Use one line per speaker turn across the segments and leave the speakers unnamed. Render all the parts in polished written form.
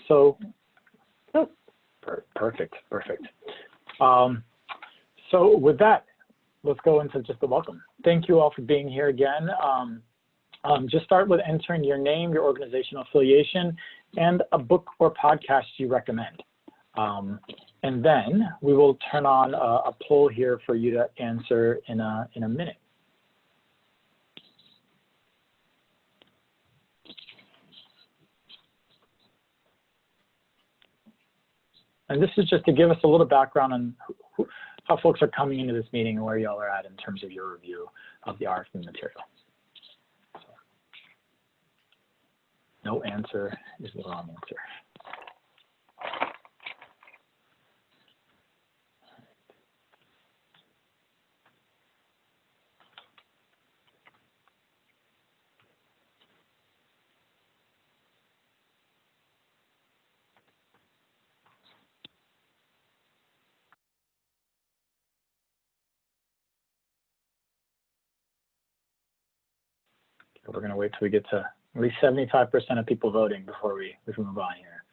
So, perfect. So with that, let's go into just the welcome. Thank you all for being here again. Just start with entering your name, your organizational affiliation, and a book or podcast you recommend. And then we will turn on a poll here for you to answer in a minute. And this is just to give us a little background on how folks are coming into this meeting and where y'all are at in terms of your review of the RFP material. So, no answer is the wrong answer. We're going to wait till we get to at least 75% of people voting before we move on here.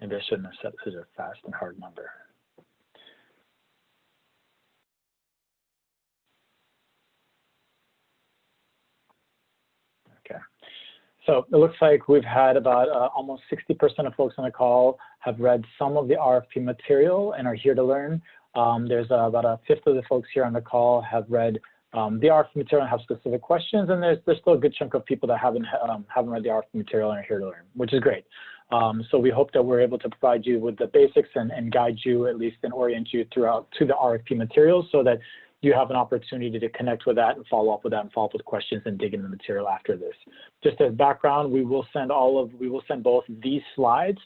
Maybe I shouldn't have set this as a fast and hard number. Okay. So it looks like we've had about almost 60% of folks on the call have read some of the RFP material and are here to learn. There's about a fifth of the folks here on the call have read the RFP material and have specific questions, and there's still a good chunk of people that haven't read the RFP material and are here to learn, which is great. So we hope that we're able to provide you with the basics and guide you at least and orient you throughout to the RFP materials so that you have an opportunity to connect with that and follow up with that and follow up with questions and dig into the material after this. Just as background, we will send both these slides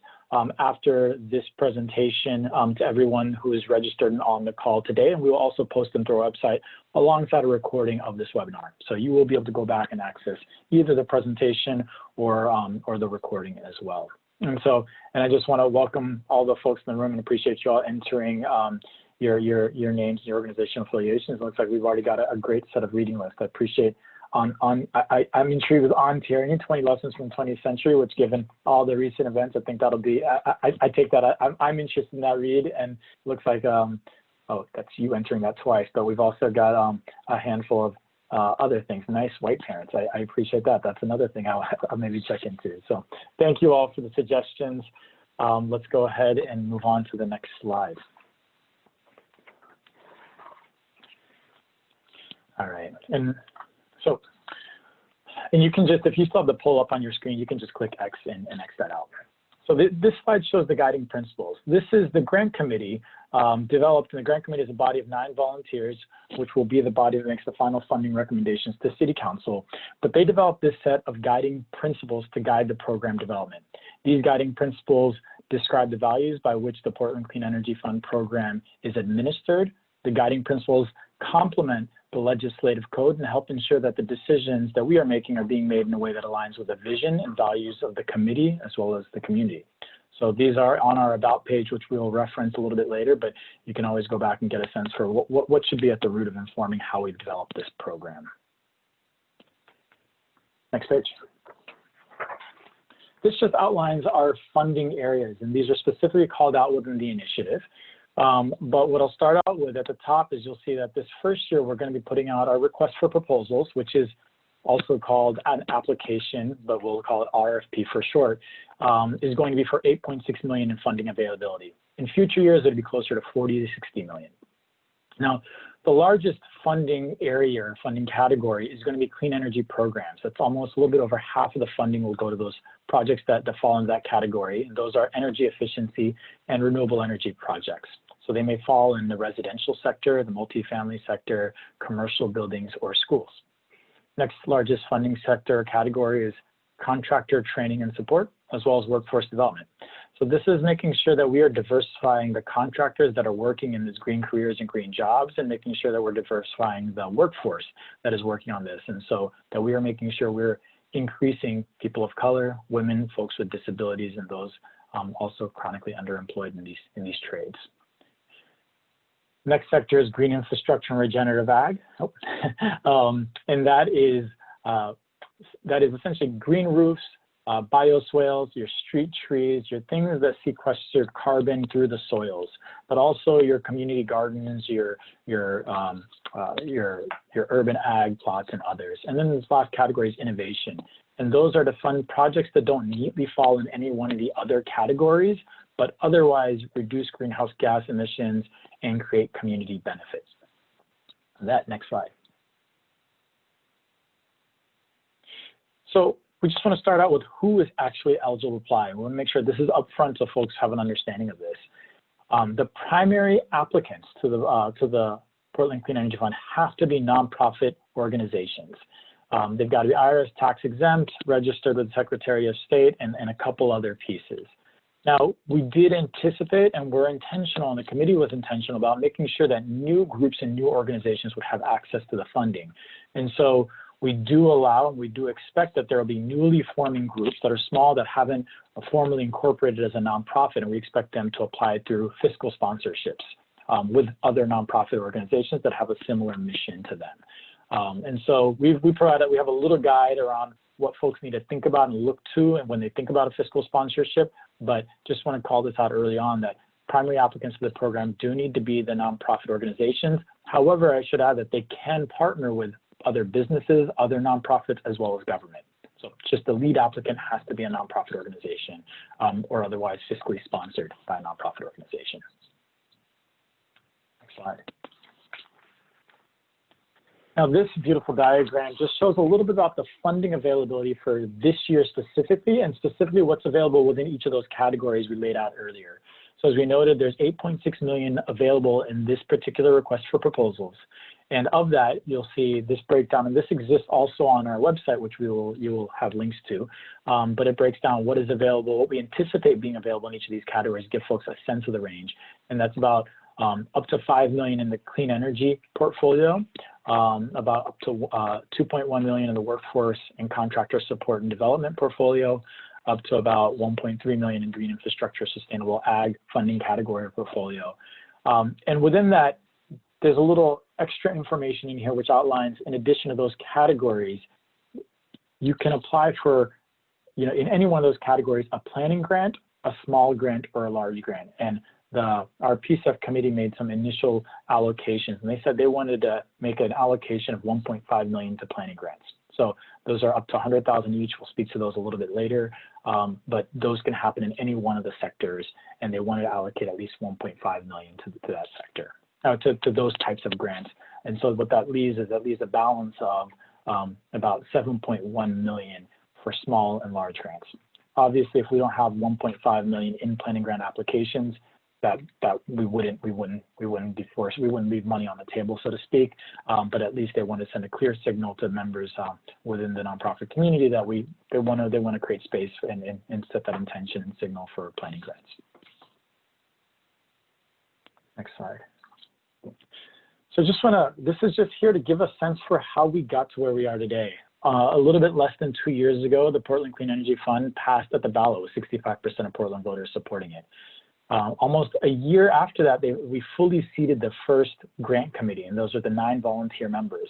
after this presentation to everyone who is registered on the call today, and we will also post them to our website alongside a recording of this webinar. So you will be able to go back and access either the presentation or the recording as well. And I just want to welcome all the folks in the room and appreciate you all entering your names, your organizational affiliations. It looks like we've already got a great set of reading lists. I appreciate I'm intrigued with On Tyranny, 20 Lessons from the 20th Century, which given all the recent events, I think that'll be, I take that, I'm interested in that read, and it looks like, oh, that's you entering that twice, but we've also got a handful of other things. Nice White Parents, I appreciate that. That's another thing I'll maybe check into. So thank you all for the suggestions. Let's go ahead and move on to the next slide. All right, and you can just, if you still have the poll up on your screen, you can just click X and X that out. So this slide shows the guiding principles. This is the grant committee developed, and the grant committee is a body of 9 volunteers, which will be the body that makes the final funding recommendations to City Council. But they developed this set of guiding principles to guide the program development. These guiding principles describe the values by which the Portland Clean Energy Fund program is administered. The guiding principles complement the legislative code and help ensure that the decisions that we are making are being made in a way that aligns with the vision and values of the committee as well as the community. So these are on our About page, which we will reference a little bit later, but you can always go back and get a sense for what should be at the root of informing how we develop this program. Next page. This just outlines our funding areas, and these are specifically called out within the initiative. But what I'll start out with at the top is you'll see that this first year we're going to be putting out our request for proposals, which is also called an application, but we'll call it RFP for short, is going to be for $8.6 million in funding availability. In future years, it'll be closer to 40 to 60 million. Now, the largest funding area or funding category is going to be clean energy programs. That's almost a little bit over half of the funding will go to those projects that fall into that category. And those are energy efficiency and renewable energy projects. So they may fall in the residential sector, the multifamily sector, commercial buildings, or schools. Next largest funding sector category is contractor training and support, as well as workforce development. So this is making sure that we are diversifying the contractors that are working in these green careers and green jobs, and making sure that we're diversifying the workforce that is working on this. And so that we are making sure we're increasing people of color, women, folks with disabilities, and those also chronically underemployed in these trades. Next sector is green infrastructure and regenerative ag. And that is essentially green roofs, bioswales, your street trees, your things that sequester carbon through the soils, but also your community gardens, your urban ag plots and others. And then this last category is innovation. And those are to fund projects that don't neatly fall in any one of the other categories, but otherwise reduce greenhouse gas emissions and create community benefits. Next slide. So we just want to start out with who is actually eligible to apply. We want to make sure this is upfront so folks have an understanding of this. The primary applicants to the Portland Clean Energy Fund have to be nonprofit organizations. They've got to be IRS tax exempt, registered with the Secretary of State, and a couple other pieces. Now, we did anticipate and we're intentional, and the committee was intentional about making sure that new groups and new organizations would have access to the funding. And so we do allow and we do expect that there will be newly forming groups that are small that haven't formally incorporated as a nonprofit, and we expect them to apply through fiscal sponsorships with other nonprofit organizations that have a similar mission to them. And so we have a little guide around what folks need to think about and look to and when they think about a fiscal sponsorship, but just want to call this out early on that primary applicants for the program do need to be the nonprofit organizations. However, I should add that they can partner with other businesses, other nonprofits, as well as government. So just the lead applicant has to be a nonprofit organization or otherwise fiscally sponsored by a nonprofit organization. Next slide. Now this beautiful diagram just shows a little bit about the funding availability for this year specifically, and specifically what's available within each of those categories we laid out earlier. So as we noted, there's $8.6 million available in this particular request for proposals. And of that, you'll see this breakdown, and this exists also on our website, which you will have links to, but it breaks down what is available, what we anticipate being available in each of these categories, give folks a sense of the range. And that's about up to $5 million in the clean energy portfolio, about up to $2.1 million in the workforce and contractor support and development portfolio, up to about $1.3 million in green infrastructure, sustainable ag funding category portfolio. And within that, there's a little extra information in here which outlines, in addition to those categories, you can apply for, in any one of those categories, a planning grant, a small grant, or a large grant. And our PCEF committee made some initial allocations, and they said they wanted to make an allocation of $1.5 million to planning grants. So those are up to $100,000 each. We'll speak to those a little bit later, but those can happen in any one of the sectors, and they wanted to allocate at least $1.5 million to that sector. To those types of grants. And so what that leaves is at least a balance of about $7.1 million for small and large grants. Obviously, if we don't have $1.5 million in planning grant applications, that we wouldn't be forced, we wouldn't leave money on the table, so to speak. But at least they want to send a clear signal to members within the nonprofit community that they want to create space and set that intention and signal for planning grants. Next slide. So this is just here to give a sense for how we got to where we are today. A little bit less than 2 years ago, the Portland Clean Energy Fund passed at the ballot with 65% of Portland voters supporting it. Almost a year after that, we fully seated the first grant committee, and those are the 9 volunteer members.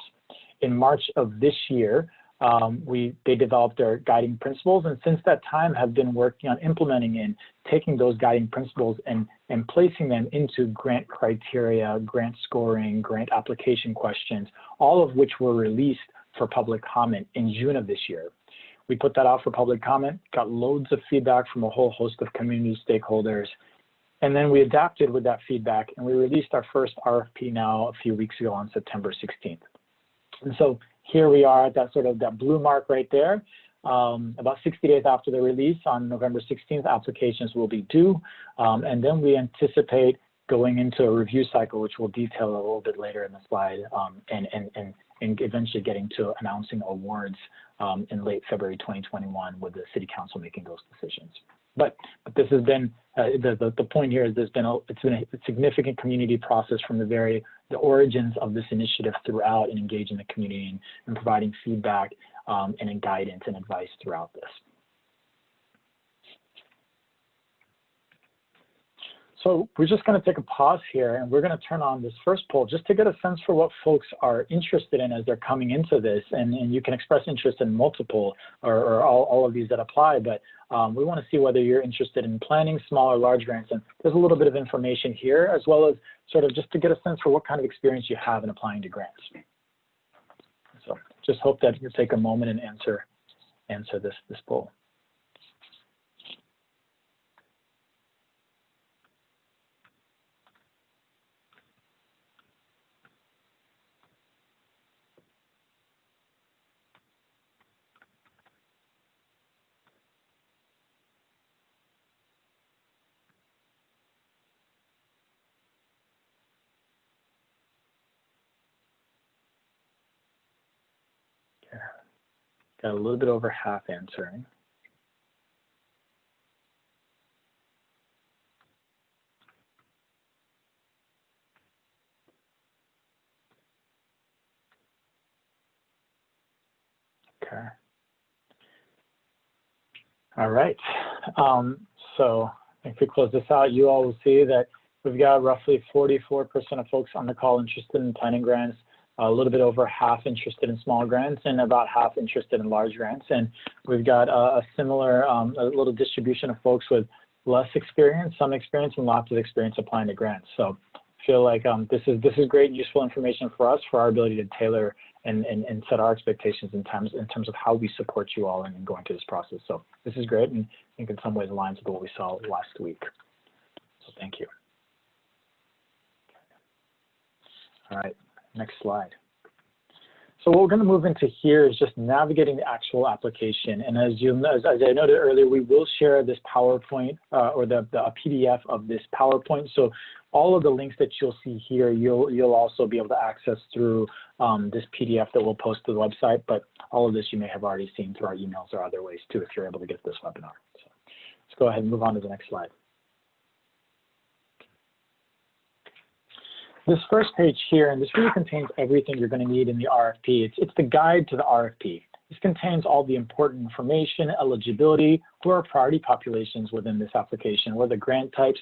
In March of this year, they developed their guiding principles, and since that time have been working on implementing and taking those guiding principles and placing them into grant criteria, grant scoring, grant application questions, all of which were released for public comment in June of this year. We put that out for public comment, got loads of feedback from a whole host of community stakeholders, and then we adapted with that feedback, and we released our first RFP now a few weeks ago on September 16th. And so here we are at that blue mark right there. About 60 days after the release on November 16th, applications will be due. And then we anticipate going into a review cycle, which we'll detail a little bit later in the slide, and eventually getting to announcing awards in late February 2021 with the City Council making those decisions. But this has been, the point here is it's been a significant community process from the origins of this initiative throughout, and engaging the community and providing feedback and in guidance and advice throughout this. So we're just going to take a pause here, and we're going to turn on this first poll just to get a sense for what folks are interested in as they're coming into this. And you can express interest in multiple or all of these that apply, but we want to see whether you're interested in planning small or large grants. And there's a little bit of information here, as well as sort of just to get a sense for what kind of experience you have in applying to grants. So just hope that you'll take a moment and answer this poll. Got a little bit over half answering. Okay. All right. So if we close this out, you all will see that we've got roughly 44% of folks on the call interested in planning grants, a little bit over half interested in small grants, and about half interested in large grants. And we've got a similar, a little distribution of folks with less experience, some experience, and lots of experience applying to grants. So I feel like this is great and useful information for us for our ability to tailor and set our expectations in terms of how we support you all in going through this process. So this is great, and I think in some ways aligns with what we saw last week. So thank you. All right. Next slide. So what we're going to move into here is just navigating the actual application. And as I noted earlier, we will share this PowerPoint or a PDF of this PowerPoint. So all of the links that you'll see here, you'll also be able to access through this PDF that we'll post to the website. But all of this you may have already seen through our emails or other ways too if you're able to get this webinar. So let's go ahead and move on to the next slide. This first page here, and this really contains everything you're going to need in the RFP. It's the guide to the RFP. This contains all the important information, eligibility, who are priority populations within this application, what are the grant types,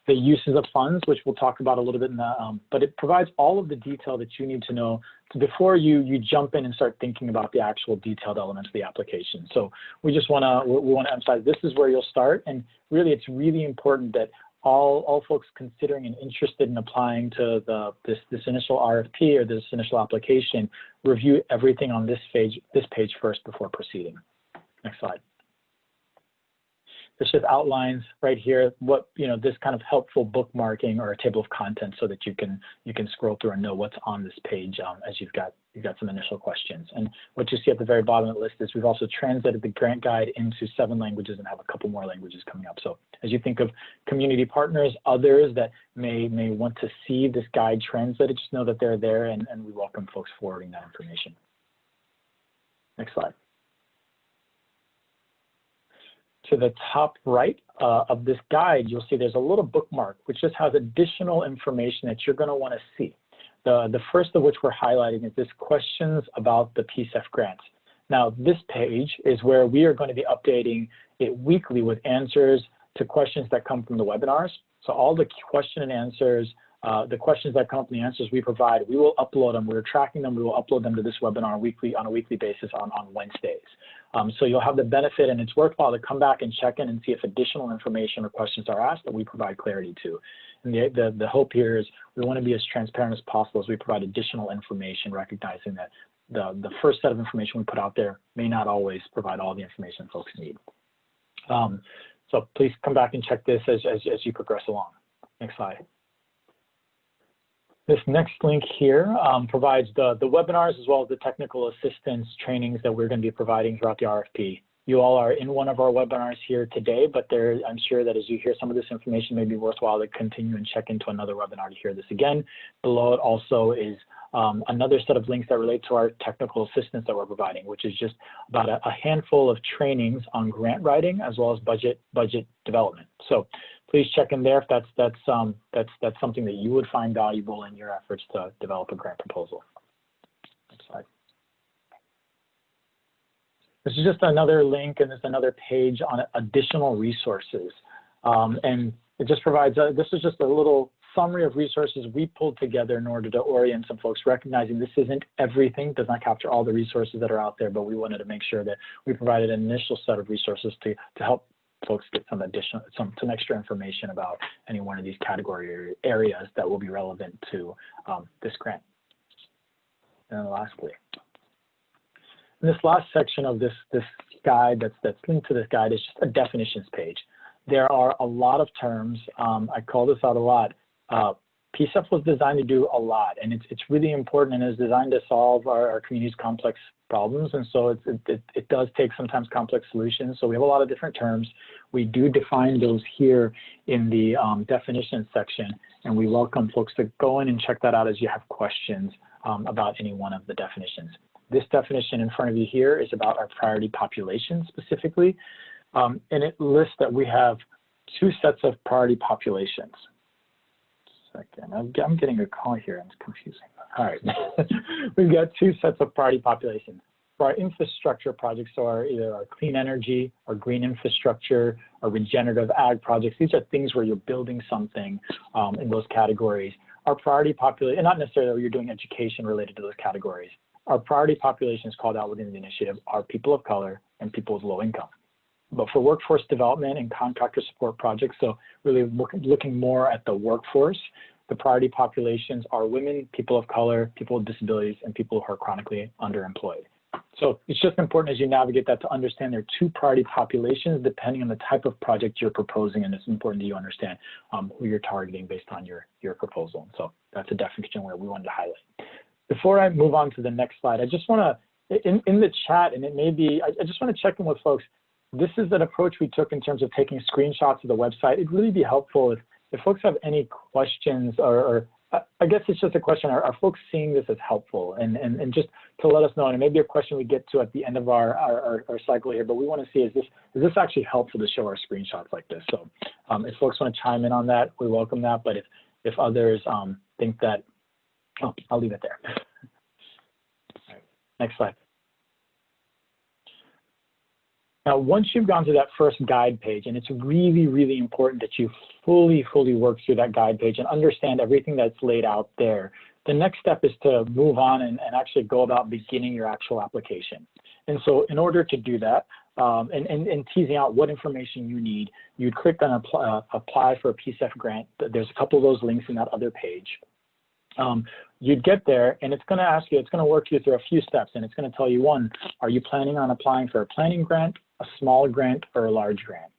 the uses of funds, which we'll talk about a little bit in the, but it provides all of the detail that you need to know before you jump in and start thinking about the actual detailed elements of the application. So we just want to emphasize this is where you'll start, and really it's really important that all folks considering and interested in applying to this initial RFP or this initial application review everything on this page first before proceeding. Next slide. This just outlines right here what, this kind of helpful bookmarking or a table of contents so that you can scroll through and know what's on this page as you've got some initial questions. And what you see at the very bottom of the list is we've also translated the grant guide into 7 languages and have a couple more languages coming up. So as you think of community partners, others that may want to see this guide translated, just know that they're there, and we welcome folks forwarding that information. Next slide. To the top right of this guide, you'll see there's a little bookmark which just has additional information that you're going to want to see. The first of which we're highlighting is this questions about the PCEF grants. Now, this page is where we are going to be updating it weekly with answers to questions that come from the webinars. So all the question and answers, the questions that come up and the answers we provide, we will upload them. We're tracking them. We will upload them to this webinar on a weekly basis on Wednesdays. So you'll have the benefit, and it's worthwhile to come back and check in and see if additional information or questions are asked that we provide clarity to. And the hope here is we want to be as transparent as possible as we provide additional information, recognizing that the first set of information we put out there may not always provide all the information folks need. So please come back and check this as you progress along. Next slide. This next link here provides the webinars as well as the technical assistance trainings that we're going to be providing throughout the RFP. You all are in one of our webinars here today, but I'm sure that as you hear some of this information, it may be worthwhile to continue and check into another webinar to hear this again. Below it also is another set of links that relate to our technical assistance that we're providing, which is just about a handful of trainings on grant writing as well as budget development. So please check in there if that's something that you would find valuable in your efforts to develop a grant proposal. Next slide. This is just another link, and there's another page on additional resources. And it just provides, this is just a little summary of resources we pulled together in order to orient some folks, recognizing this isn't everything, does not capture all the resources that are out there, but we wanted to make sure that we provided an initial set of resources to help folks get some extra information about any one of these category areas that will be relevant to this grant. And then lastly, in this last section of this guide that's linked to this guide is just a definitions page. There are a lot of terms. I call this out a lot. PCEF was designed to do a lot, and it's really important, and is designed to solve our community's complex problems. And so it does take sometimes complex solutions. So we have a lot of different terms. We do define those here in the definitions section, and we welcome folks to go in and check that out as you have questions about any one of the definitions. This definition in front of you here is about our priority population specifically, and it lists that we have two sets of priority populations. Second, I'm getting a call here, and it's confusing. All right, we've got two sets of priority populations. For our infrastructure projects, so either our clean energy, or green infrastructure, or regenerative ag projects, these are things where you're building something in those categories. Our priority population, and not necessarily where you're doing education related to those categories. Our priority populations called out within the initiative are people of color and people with low income. But for workforce development and contractor support projects, so really looking more at the workforce, the priority populations are women, people of color, people with disabilities, and people who are chronically underemployed. So it's just important as you navigate that to understand there are two priority populations depending on the type of project you're proposing, and it's important that you understand who you're targeting based on your proposal. So that's a definition where we wanted to highlight. Before I move on to the next slide, I just want to, in the chat, and it may be, I just want to check in with folks. This is an approach we took in terms of taking screenshots of the website. It'd really be helpful if folks have any questions, or I guess it's just a question, are folks seeing this as helpful? And just to let us know, and it may be a question we get to at the end of our cycle here, but we want to see, is this actually helpful to show our screenshots like this? So if folks want to chime in on that, we welcome that. But if others think that, oh, I'll leave it there. All right, next slide. Now, once you've gone to that first guide page, and it's really, really important that you fully work through that guide page and understand everything that's laid out there, the next step is to move on and actually go about beginning your actual application. And so in order to do that, and teasing out what information you need, you'd click on apply for a PCEF grant. There's a couple of those links in that other page. You'd get there, and it's going to ask you, it's going to work you through a few steps, and it's going to tell you, one, are you planning on applying for a planning grant, a small grant, or a large grant?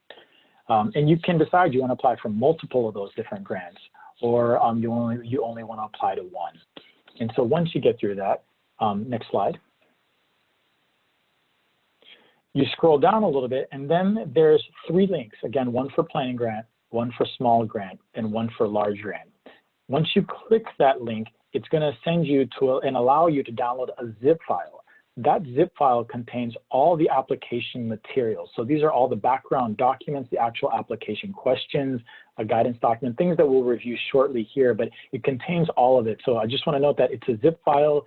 And you can decide you want to apply for multiple of those different grants, or you only want to apply to one. And so once you get through that, next slide, you scroll down a little bit, and then there's three links. Again, one for planning grant, one for small grant, and one for large grant. Once you click that link, it's going to send you to and allow you to download a zip file. That zip file contains all the application materials. So these are all the background documents, the actual application questions, a guidance document, things that we'll review shortly here, but it contains all of it. So I just want to note that it's a zip file.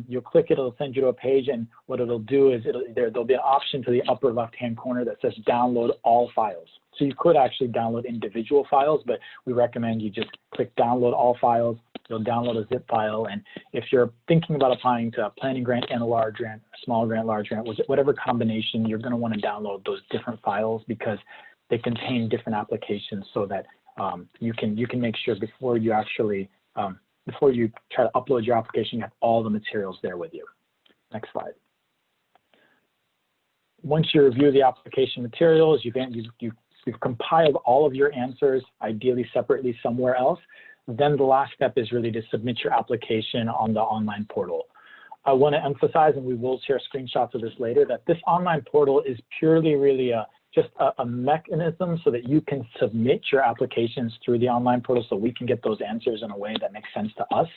You'll click it, it'll send you to a page, and what it'll do is there'll be an option to the upper left-hand corner that says download all files. So you could actually download individual files, but we recommend you just click download all files. You'll download a zip file, and if you're thinking about applying to a planning grant and a large grant, a small grant, large grant, whatever combination, you're going to want to download those different files because they contain different applications, so that you can make sure before you actually before you try to upload your application, you have all the materials there with you. Next slide. Once you review the application materials, you've compiled all of your answers, ideally separately somewhere else. Then the last step is really to submit your application on the online portal. I want to emphasize, and we will share screenshots of this later, that this online portal is purely really just a mechanism so that you can submit your applications through the online portal so we can get those answers in a way that makes sense to us.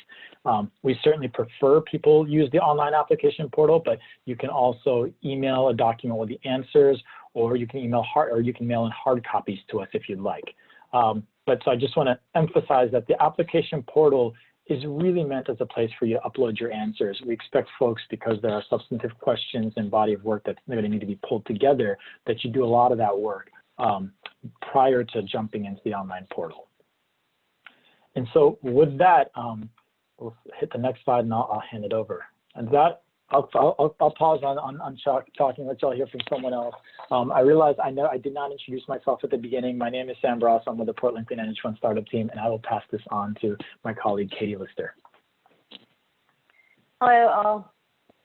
We certainly prefer people use the online application portal, but you can also email a document with the answers, or you can mail in hard copies to us if you'd like. But so I just want to emphasize that the application portal is really meant as a place for you to upload your answers. We expect folks, because there are substantive questions and body of work that's going to need to be pulled together, that you do a lot of that work prior to jumping into the online portal. And so with that, we'll hit the next slide and I'll hand it over. And that, I'll pause on talking, let y'all hear from someone else. I realized I did not introduce myself at the beginning. My name is Sam Bross. I'm with the Portland Clean Energy Fund Startup Team, and I will pass this on to my colleague, Katie Lister.
Hello all.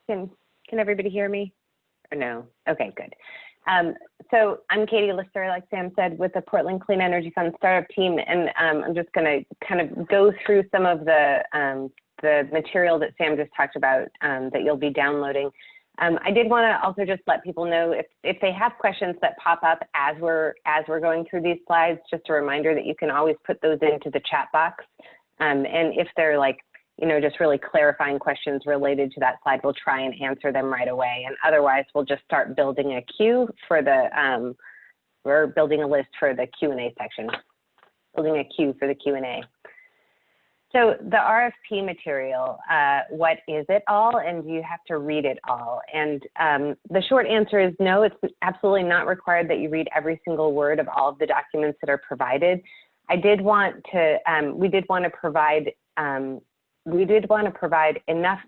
Can everybody hear me? Or no? Okay, good. So I'm Katie Lister, like Sam said, with the Portland Clean Energy Fund Startup Team, and I'm just going to kind of go through some of the material that Sam just talked about that you'll be downloading. I did want to also just let people know if they have questions that pop up as we're going through these slides, just a reminder that you can always put those into the chat box. And if they're like, you know, just really clarifying questions related to that slide, we'll try and answer them right away. And otherwise, we'll just start building a queue for the, we're building a list for the Q&A section, building a queue for the Q&A. So the RFP material, what is it all, and do you have to read it all? And the short answer is no, it's absolutely not required that you read every single word of all of the documents that are provided. We did want to provide enough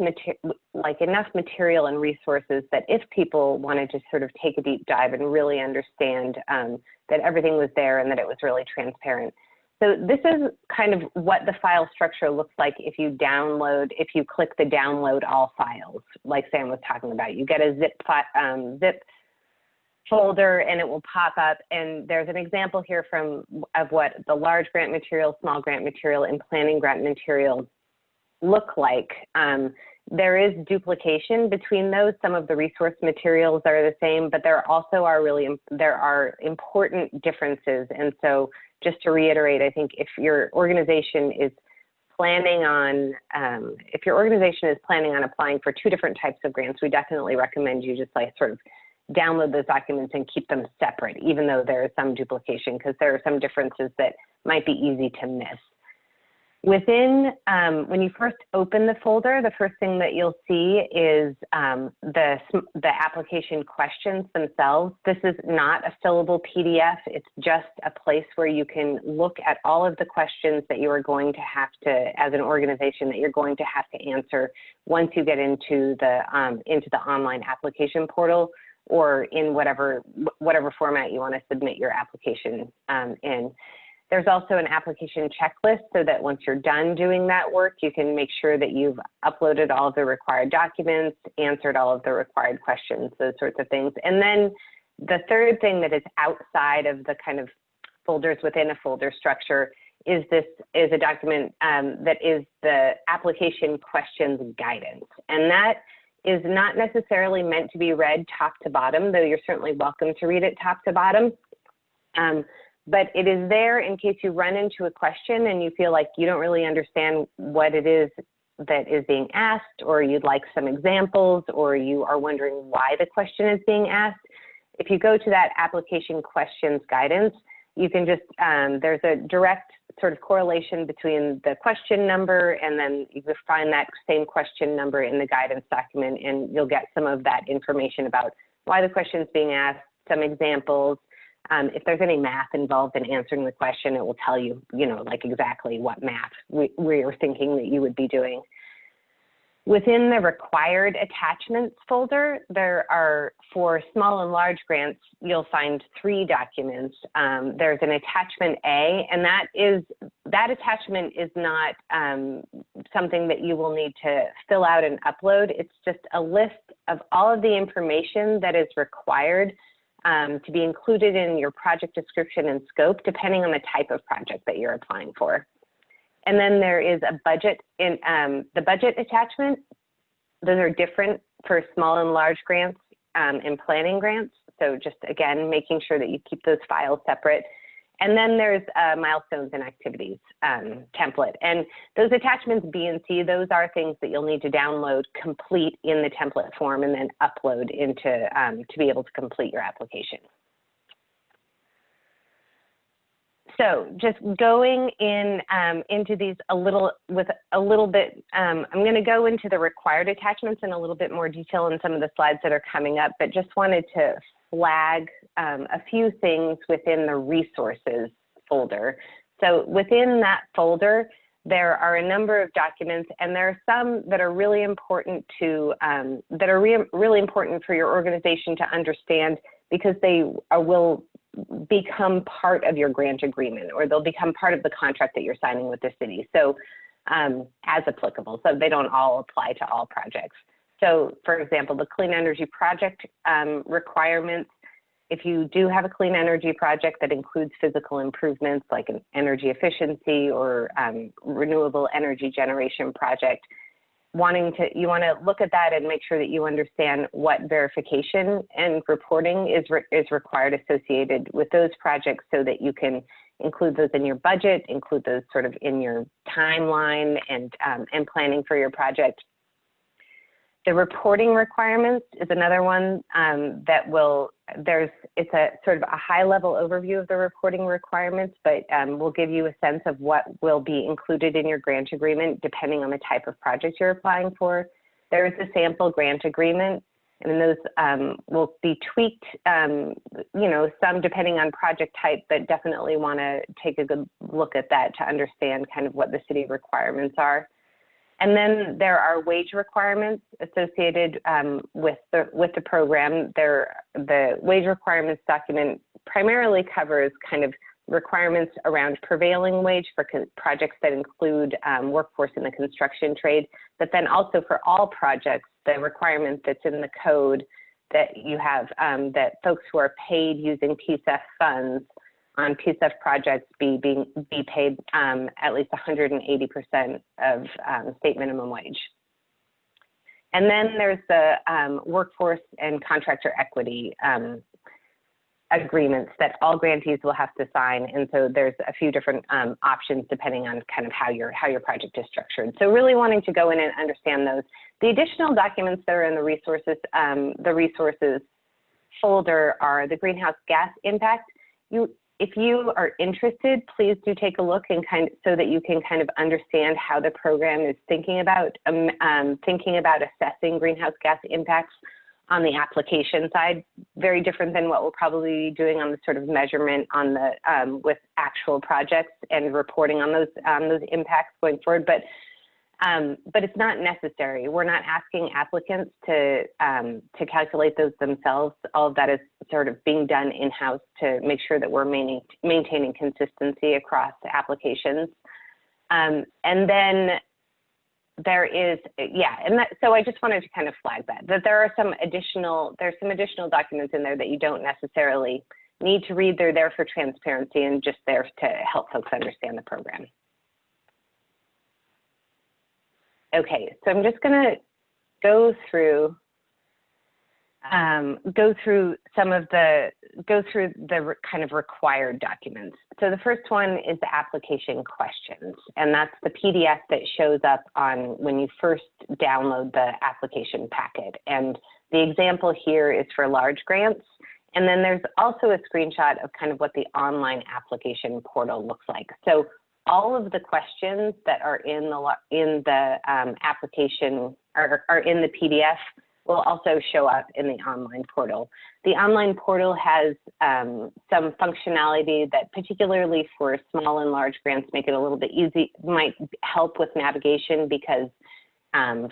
material and resources that if people wanted to sort of take a deep dive and really understand that everything was there and that it was really transparent. So this is kind of what the file structure looks like if you click the download all files, like Sam was talking about. You get a zip folder and it will pop up, and there's an example here of what the large grant material, small grant material, and planning grant material look like. There is duplication between those. Some of the resource materials are the same, but there also are important differences. And so just to reiterate, I think if your organization is planning on applying for 2 different types of grants, we definitely recommend you just like sort of download those documents and keep them separate, even though there is some duplication, because there are some differences that might be easy to miss. Within, when you first open the folder, the first thing that you'll see is the application questions themselves. This is not a fillable PDF. It's just a place where you can look at all of the questions that you are going to have to, as an organization, that you're going to have to answer once you get into the online application portal, or in whatever format you want to submit your application in. There's also an application checklist so that once you're done doing that work, you can make sure that you've uploaded all of the required documents, answered all of the required questions, those sorts of things. And then the third thing that is outside of the kind of folders within a folder structure is a document that is the application questions guidance. And that is not necessarily meant to be read top to bottom, though you're certainly welcome to read it top to bottom. But it is there in case you run into a question and you feel like you don't really understand what it is that is being asked, or you'd like some examples, or you are wondering why the question is being asked. If you go to that application questions guidance, you can just, there's a direct sort of correlation between the question number, and then you can find that same question number in the guidance document, and you'll get some of that information about why the question is being asked, some examples. If there's any math involved in answering the question, it will tell you, like exactly what math we are thinking that you would be doing. Within the required attachments folder, there are, for small and large grants, you'll find 3 documents. There's an attachment A, and that attachment is not something that you will need to fill out and upload. It's just a list of all of the information that is required to be included in your project description and scope, depending on the type of project that you're applying for. And then there is a budget in the budget attachment. Those are different for small and large grants and planning grants. So just again, making sure that you keep those files separate. And then there's milestones and activities template. And those attachments B and C, those are things that you'll need to download complete in the template form and then upload into to be able to complete your application. So just going in into these I'm going to go into the required attachments in a little bit more detail in some of the slides that are coming up, but just wanted to flag a few things within the resources folder. So within that folder, there are a number of documents, and there are some that are really important to, really important for your organization to understand, because they will become part of your grant agreement, or they'll become part of the contract that you're signing with the city. So as applicable, so they don't all apply to all projects. So for example, the clean energy project requirements, if you do have a clean energy project that includes physical improvements like an energy efficiency or renewable energy generation project, you want to look at that and make sure that you understand what verification and reporting is required associated with those projects, so that you can include those in your budget, include those sort of in your timeline and planning for your project. The reporting requirements is another one that it's a sort of a high level overview of the reporting requirements, but will give you a sense of what will be included in your grant agreement depending on the type of project you're applying for. There is a sample grant agreement, and those will be tweaked, some depending on project type, but definitely want to take a good look at that to understand kind of what the city requirements are. And then there are wage requirements associated with the program. The wage requirements document primarily covers kind of requirements around prevailing wage for projects that include workforce in the construction trade, but then also for all projects, the requirement that's in the code that you have, that folks who are paid using PCEF funds on PCEF projects be paid at least 180% of state minimum wage. And then there's the workforce and contractor equity agreements that all grantees will have to sign. And so there's a few different options depending on kind of how your project is structured. So really wanting to go in and understand those. The additional documents that are in the resources folder are the greenhouse gas impact. If you are interested, please do take a look and so that you can kind of understand how the program is thinking about assessing greenhouse gas impacts on the application side. Very different than what we'll probably be doing on the sort of measurement on the with actual projects and reporting on those impacts going forward. But it's not necessary. We're not asking applicants to calculate those themselves. All of that is sort of being done in-house to make sure that we're maintaining consistency across applications. And then there is, so I just wanted to kind of flag that there are some additional documents in there that you don't necessarily need to read. They're there for transparency and just there to help folks understand the program. Okay, so I'm just going to go through the kind of required documents. So the first one is the application questions, and that's the PDF that shows up on when you first download the application packet. And the example here is for large grants. And then there's also a screenshot of kind of what the online application portal looks like. So all of the questions that are in the application are in the PDF will also show up in the online portal. The online portal has some functionality that, particularly for small and large grants, make it a little bit easy, might help with navigation because,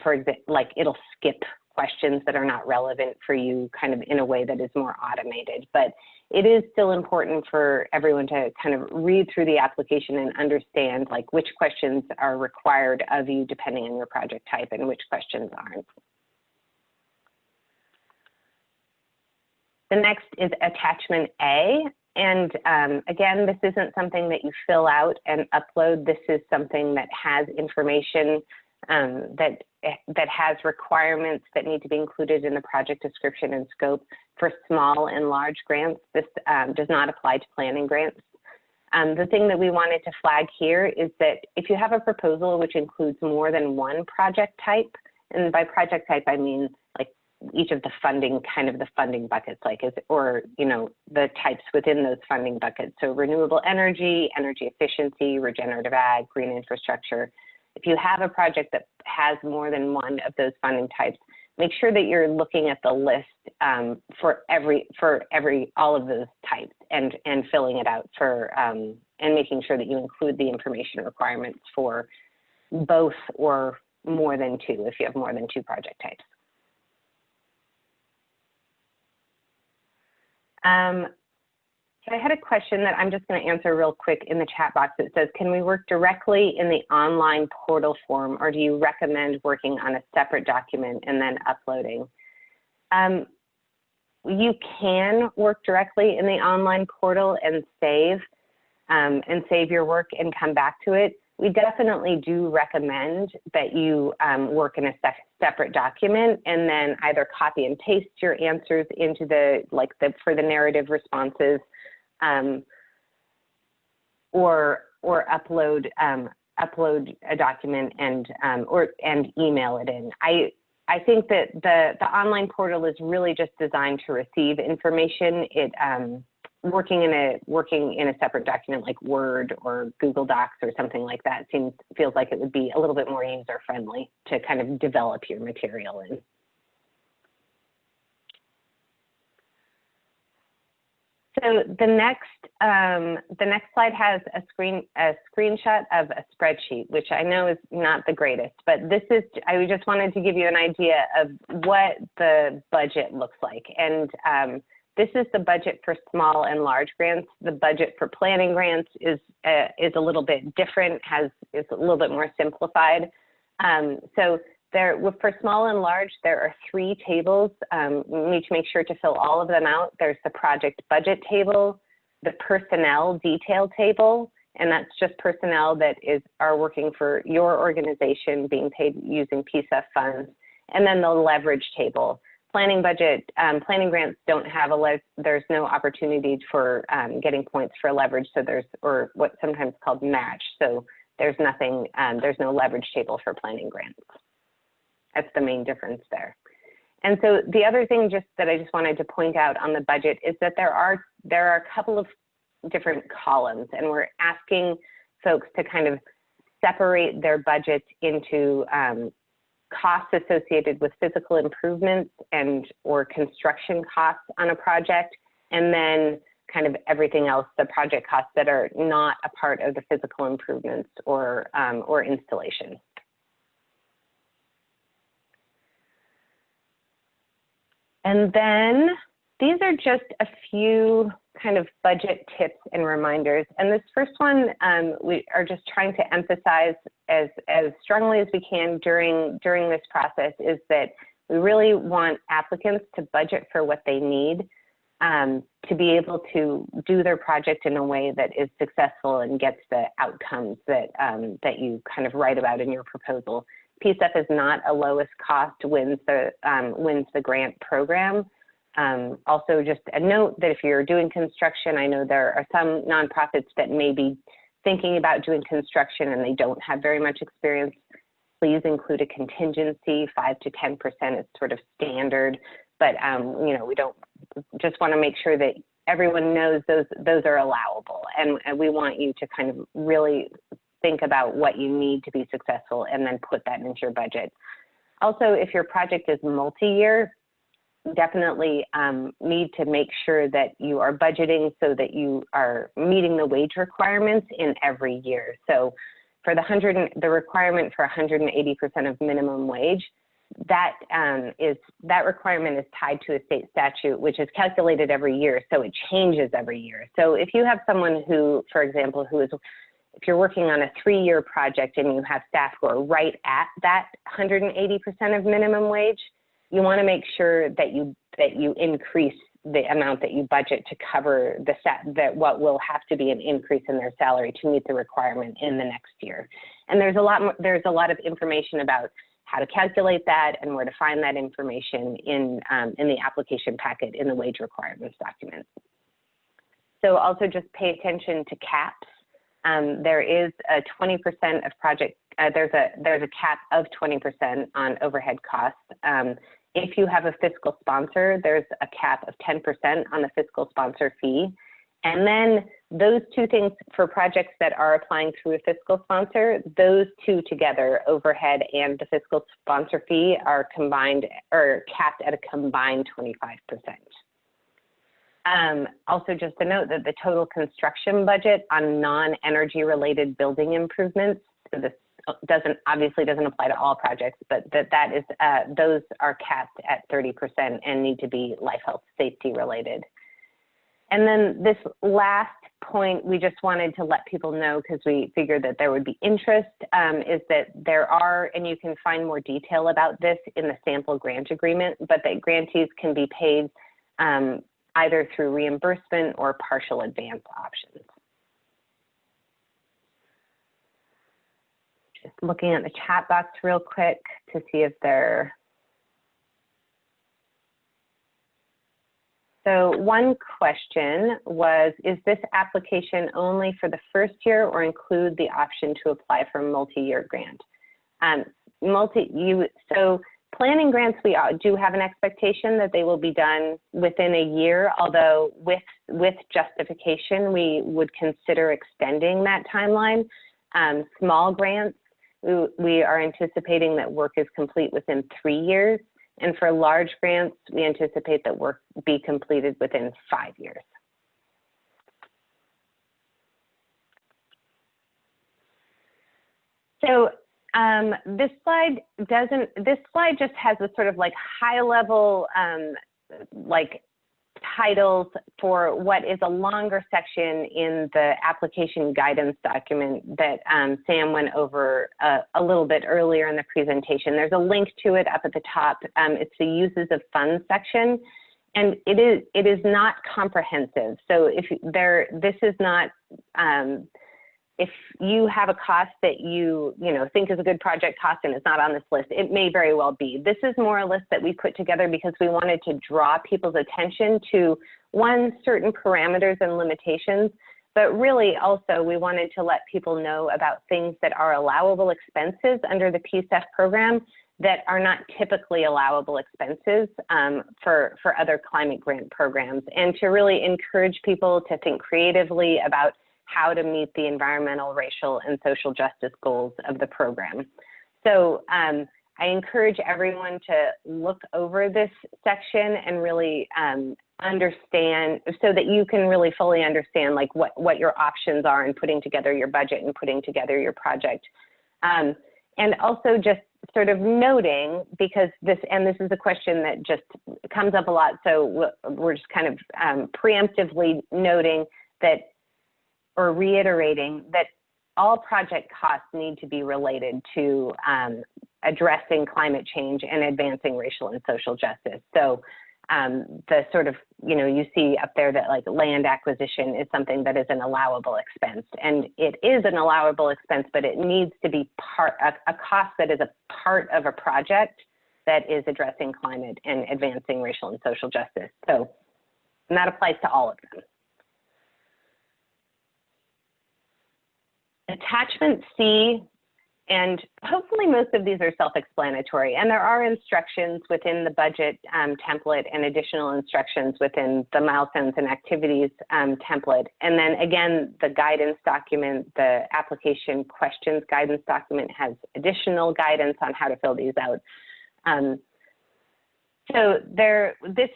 for example, like it'll skip questions that are not relevant for you kind of in a way that is more automated. But it is still important for everyone to kind of read through the application and understand like which questions are required of you depending on your project type and which questions aren't. The next is attachment A. And again, this isn't something that you fill out and upload. This is something that has information that has requirements that need to be included in the project description and scope for small and large grants. This does not apply to planning grants. The thing that we wanted to flag here is that if you have a proposal which includes more than one project type, and by project type I mean like each of the funding, kind of the funding buckets, like or the types within those funding buckets. So renewable energy, energy efficiency, regenerative ag, green infrastructure. If you have a project that has more than one of those funding types, make sure that you're looking at the list for all of those types and filling it out for and making sure that you include the information requirements for both or more than two if you have more than two project types. So I had a question that I'm just going to answer real quick in the chat box. It says, can we work directly in the online portal form, or do you recommend working on a separate document and then uploading? You can work directly in the online portal and save your work and come back to it. We definitely do recommend that you work in a separate document and then either copy and paste your answers into for the narrative responses, or upload a document and email it in. I think that the online portal is really just designed to receive information. Working in a separate document like Word or Google Docs or something like that feels like it would be a little bit more user friendly to kind of develop your material in. So the next slide has a screenshot of a spreadsheet, which I know is not the greatest, but I just wanted to give you an idea of what the budget looks like. And this is the budget for small and large grants. The budget for planning grants is a little bit different, is a little bit more simplified. So for small and large, there are 3 tables. We need to make sure to fill all of them out. There's the project budget table, the personnel detail table, and that's just personnel that are working for your organization being paid using PCEF funds, and then the leverage table. Planning grants don't have there's no opportunity for getting points for leverage, so or what's sometimes called match. So there's no leverage table for planning grants. That's the main difference there. And so the other thing that I just wanted to point out on the budget is that there are a couple of different columns, and we're asking folks to kind of separate their budgets into costs associated with physical improvements or construction costs on a project, and then kind of everything else, the project costs that are not a part of the physical improvements or installation. And then these are just a few kind of budget tips and reminders. And this first one, we are just trying to emphasize as strongly as we can during this process, is that we really want applicants to budget for what they need to be able to do their project in a way that is successful and gets the outcomes that you kind of write about in your proposal. PCEF is not a lowest cost wins the grant program. Also, just a note that if you're doing construction, I know there are some nonprofits that may be thinking about doing construction and they don't have very much experience. Please include a contingency. 5 to 10% is sort of standard, but we just want to make sure that everyone knows those are allowable, and we want you to kind of really think about what you need to be successful and then put that into your budget. Also, if your project is multi-year, definitely need to make sure that you are budgeting so that you are meeting the wage requirements in every year. So for the requirement for 180% of minimum wage, that requirement is tied to a state statute, which is calculated every year, so it changes every year. So if you have someone who, for example, if you're working on a 3-year project and you have staff who are right at that 180% of minimum wage, you want to make sure that you increase the amount that you budget to cover what will have to be an increase in their salary to meet the requirement in the next year. And there's a lot of information about how to calculate that and where to find that information in the application packet in the wage requirements document. So also just pay attention to caps. There is a 20% of project, there's a cap of 20% on overhead costs. If you have a fiscal sponsor, there's a cap of 10% on the fiscal sponsor fee. And then those two things for projects that are applying through a fiscal sponsor, those two together, overhead and the fiscal sponsor fee, are combined or capped at a combined 25%. Also, just to note that the total construction budget on non-energy related building improvements, so this obviously doesn't apply to all projects, but that is those are capped at 30% and need to be life, health, safety related. And then this last point we just wanted to let people know, because we figured that there would be interest, is that there are, and you can find more detail about this in the sample grant agreement, but that grantees can be paid either through reimbursement or partial advance options. Just looking at the chat box real quick to see if there. So one question was, is this application only for the first year or include the option to apply for a multi-year grant? So planning grants, we do have an expectation that they will be done within a year, although with justification, we would consider extending that timeline. Small grants, we are anticipating that work is complete within 3 years. And for large grants, we anticipate that work be completed within 5 years. So this slide just has a sort of like high level like titles for what is a longer section in the application guidance document that Sam went over a little bit earlier in the presentation. There's a link to it up at the top. It's the uses of funds section, and it is not comprehensive. So this is not, if you have a cost that you think is a good project cost and it's not on this list, it may very well be. This is more a list that we put together because we wanted to draw people's attention to, one, certain parameters and limitations, but really also we wanted to let people know about things that are allowable expenses under the PCEF program that are not typically allowable expenses for other climate grant programs, and to really encourage people to think creatively about how to meet the environmental, racial, and social justice goals of the program. So I encourage everyone to look over this section and really understand, so that you can really fully understand like what your options are in putting together your budget and putting together your project. And also just sort of noting, because this is a question that just comes up a lot, so we're just kind of preemptively noting that, or reiterating that all project costs need to be related to addressing climate change and advancing racial and social justice. So the sort of, you see up there that like land acquisition is something that is an allowable expense, and it is an allowable expense, but it needs to be a cost that is a part of a project that is addressing climate and advancing racial and social justice. So, and that applies to all of them. Attachment C, and hopefully most of these are self-explanatory, and there are instructions within the budget template and additional instructions within the milestones and activities template. And then again, the guidance document, the application questions guidance document, has additional guidance on how to fill these out. So this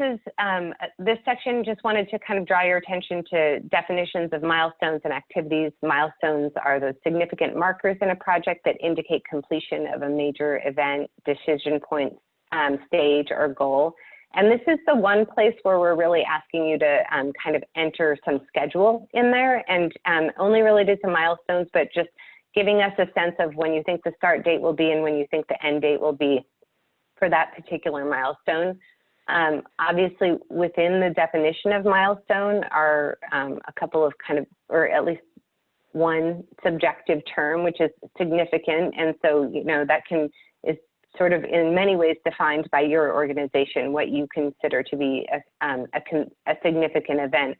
section just wanted to kind of draw your attention to definitions of milestones and activities. Milestones are those significant markers in a project that indicate completion of a major event, decision point, stage, or goal. And this is the one place where we're really asking you to kind of enter some schedule in there, and only related to milestones, but just giving us a sense of when you think the start date will be and when you think the end date will be for that particular milestone. Obviously, within the definition of milestone are a couple of kind of, or at least one subjective term, which is significant. And so, that is sort of in many ways defined by your organization, what you consider to be a significant event.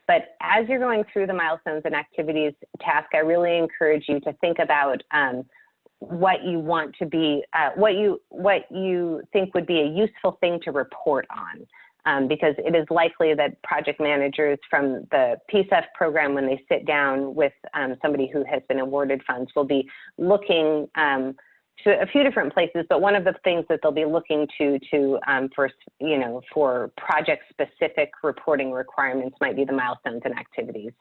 But as you're going through the milestones and activities task, I really encourage you to think about what you want to be, what you think would be a useful thing to report because it is likely that project managers from the PCEF program, when they sit down with somebody who has been awarded funds, will be looking to a few different places, but one of the things that they'll be looking for project-specific reporting requirements might be the milestones and activities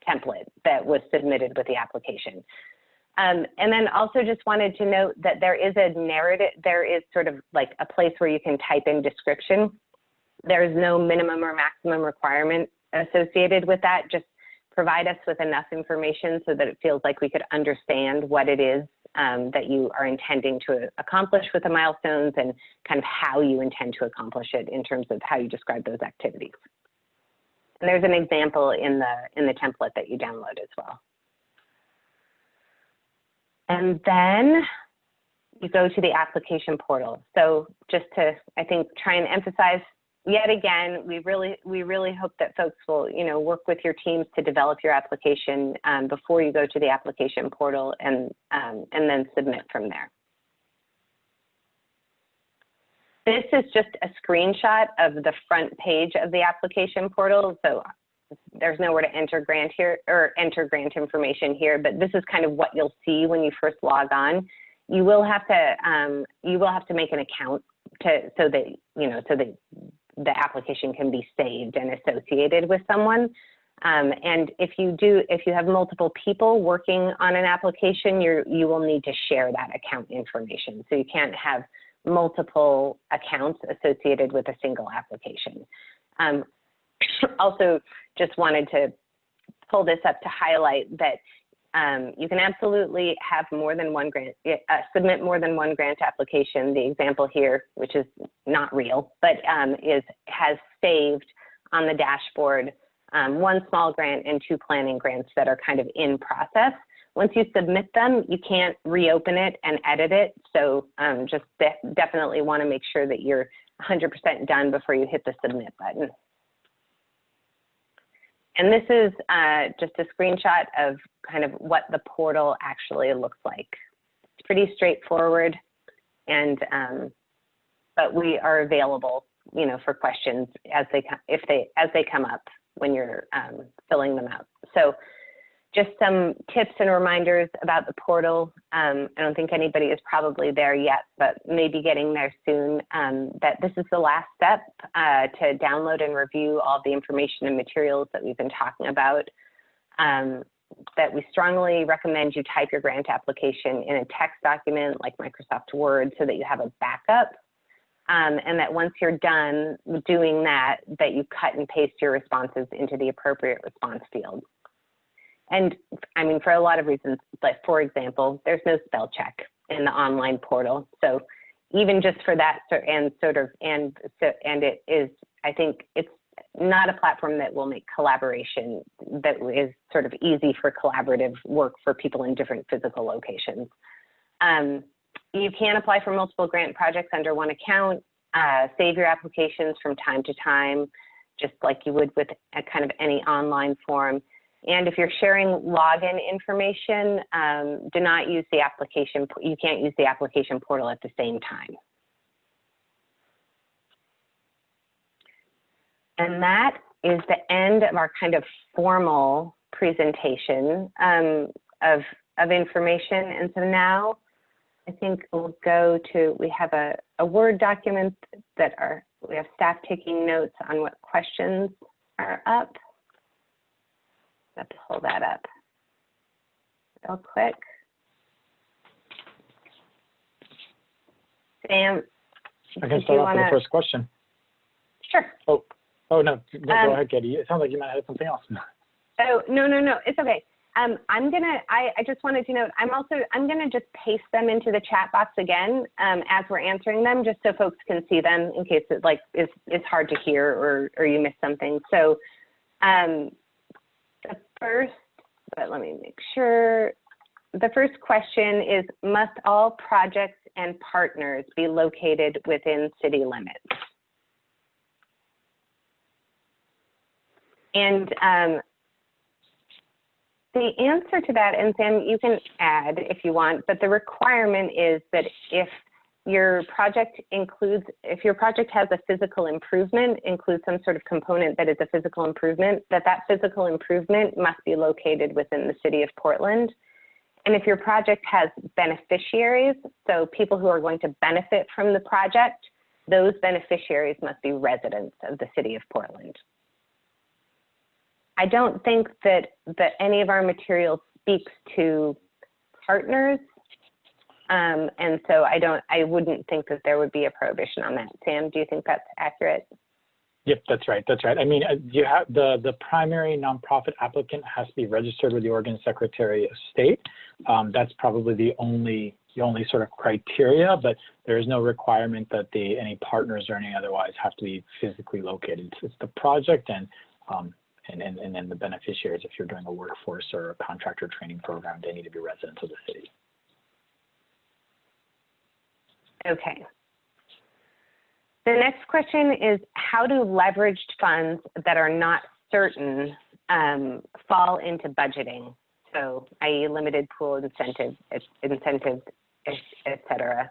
template that was submitted with the application. And then also just wanted to note that there is a narrative, there is sort of like a place where you can type in description. There is no minimum or maximum requirement associated with that. Just provide us with enough information so that it feels like we could understand what it is that you are intending to accomplish with the milestones and kind of how you intend to accomplish it in terms of how you describe those activities. And there's an example in the template that you download as well. And then you go to the application portal. So just to, I think, try and emphasize yet again, we really hope that folks will, work with your teams to develop your application before you go to the application portal and then submit from there. This is just a screenshot of the front page of the application portal. So there's nowhere to enter grant here or enter grant information here, but this is kind of what you'll see when you first log on. You will have to make an account so that the application can be saved and associated with someone. And if you have multiple people working on an application, you will need to share that account information. So you can't have multiple accounts associated with a single application. Also, just wanted to pull this up to highlight that you can absolutely have more than one grant, submit more than one grant application. The example here, which is not real, but has saved on the dashboard one small grant and 2 planning grants that are kind of in process. Once you submit them, you can't reopen it and edit it. So just definitely want to make sure that you're 100% done before you hit the submit button. And this is just a screenshot of kind of what the portal actually looks like. It's pretty straightforward, and but we are available, for questions as they come up when you're filling them out. So just some tips and reminders about the portal. I don't think anybody is probably there yet, but maybe getting there soon, that this is the last step to download and review all the information and materials that we've been talking about. That we strongly recommend you type your grant application in a text document like Microsoft Word so that you have a backup. And that once you're done doing that, that you cut and paste your responses into the appropriate response field. And I mean, for a lot of reasons, like for example, there's no spell check in the online portal. So even just for that, and it is, I think it's not a platform that will make collaboration that is sort of easy for collaborative work for people in different physical locations. You can apply for multiple grant projects under one account, save your applications from time to time, just like you would with a kind of any online form. And if you're sharing login information, do not use the application. You can't use the application portal at the same time. And that is the end of our kind of formal presentation of information. And so now I think we'll go to, we have a Word document we have staff taking notes on what questions are up. Have to pull that up real quick. Sam,
I can start off with the first question.
Sure.
Oh no, go ahead, Katie. It sounds like you might have something else.
Oh, no, it's okay. I just wanted to note, I'm gonna just paste them into the chat box again as we're answering them, just so folks can see them in case it is hard to hear or you missed something. So the first, but let me make sure. The first question is, must all projects and partners be located within city limits? And the answer to that, and Sam, you can add if you want, but the requirement is that if your project includes, if your project has a physical improvement, includes some sort of component that is a physical improvement, that physical improvement must be located within the city of Portland. And if your project has beneficiaries, so people who are going to benefit from the project, those beneficiaries must be residents of the city of Portland. I don't think that any of our materials speaks to partners. And so I wouldn't think that there would be a prohibition on that. Sam, do you think that's accurate?
Yep, that's right. That's right. I mean, you have the primary nonprofit applicant has to be registered with the Oregon Secretary of State. That's probably the only sort of criteria, but there is no requirement that any partners or any otherwise have to be physically located. It's the project and then the beneficiaries. If you're doing a workforce or a contractor training program, they need to be residents of the city.
Okay. The next question is, how do leveraged funds that are not certain fall into budgeting? So, i.e. limited pool incentives, et cetera.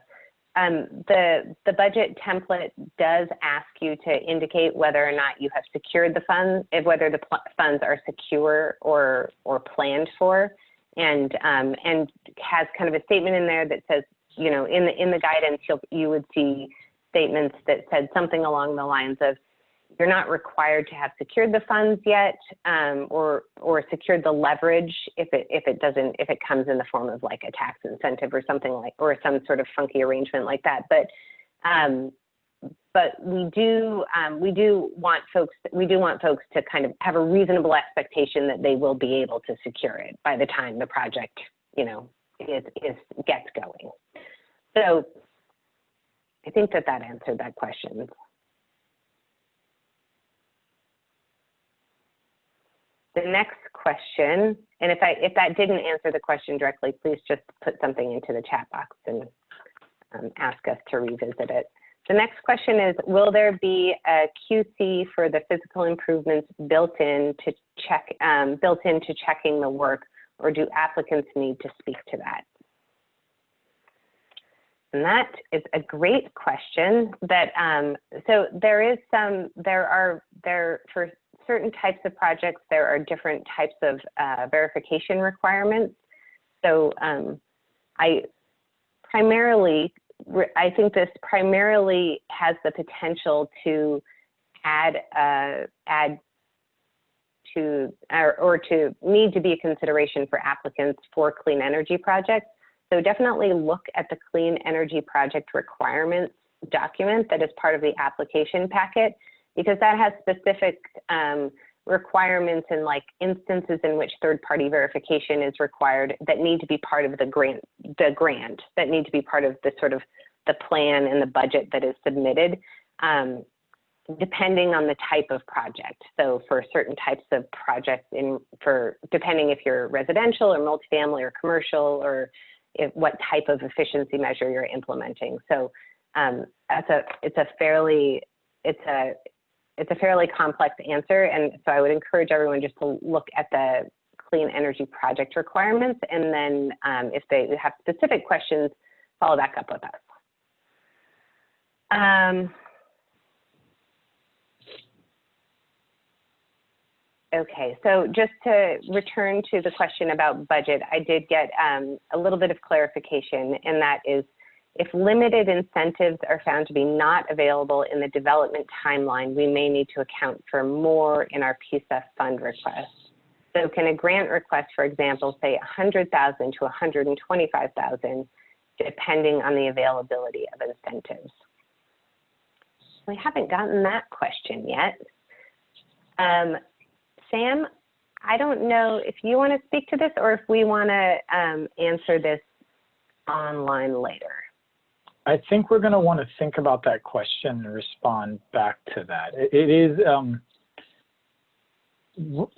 The budget template does ask you to indicate whether or not you have secured the funds, whether the funds are secure or planned for, and has kind of a statement in there that says, you know, in the guidance, you would see statements that said something along the lines of, you're not required to have secured the funds yet, or secured the leverage if it comes in the form of like a tax incentive or something like, or some sort of funky arrangement like that. But we do want folks to kind of have a reasonable expectation that they will be able to secure it by the time the project, you know, gets going. So I think that answered that question. The next question, and if that didn't answer the question directly, please just put something into the chat box and ask us to revisit it. The next question is, will there be a QC for the physical improvements built into checking the work, or do applicants need to speak to that? And that is a great question. So for certain types of projects, there are different types of verification requirements. So I think this primarily has the potential to add to need to be a consideration for applicants for clean energy projects. So definitely look at the clean energy project requirements document that is part of the application packet, because that has specific requirements and like instances in which third-party verification is required that need to be part of the grant that need to be part of the sort of the plan and the budget that is submitted, depending on the type of project. So for certain types of projects, depending if you're residential or multifamily or commercial, or what type of efficiency measure you're implementing. So it's a fairly complex answer, and so I would encourage everyone just to look at the clean energy project requirements, and then if they have specific questions, follow back up with us. Okay, so just to return to the question about budget, I did get a little bit of clarification, and that is, if limited incentives are found to be not available in the development timeline, we may need to account for more in our PCEF fund request. So can a grant request, for example, say $100,000 to $125,000, depending on the availability of incentives? We haven't gotten that question yet. Sam, I don't know if you want to speak to this or if we want to answer this online later.
I think we're going to want to think about that question and respond back to that. It is,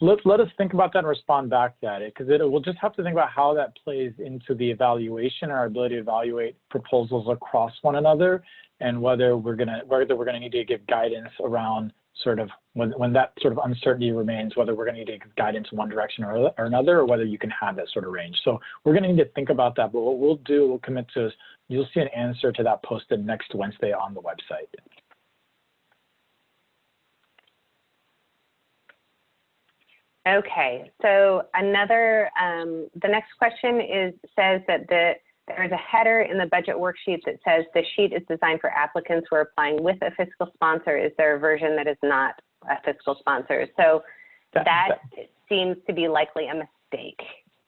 let us think about that and respond back to that, because we'll just have to think about how that plays into the evaluation, our ability to evaluate proposals across one another, and whether we're going to need to give guidance around sort of when that sort of uncertainty remains, whether we're going to need to guidance in one direction or another, or whether you can have that sort of range. So we're going to need to think about that. But what we'll do, we'll commit to, is you'll see an answer to that posted next Wednesday on the website.
Okay, so another, the next question says that there's a header in the budget worksheet that says the sheet is designed for applicants who are applying with a fiscal sponsor. Is there a version that is not a fiscal sponsor? So that seems to be likely a mistake.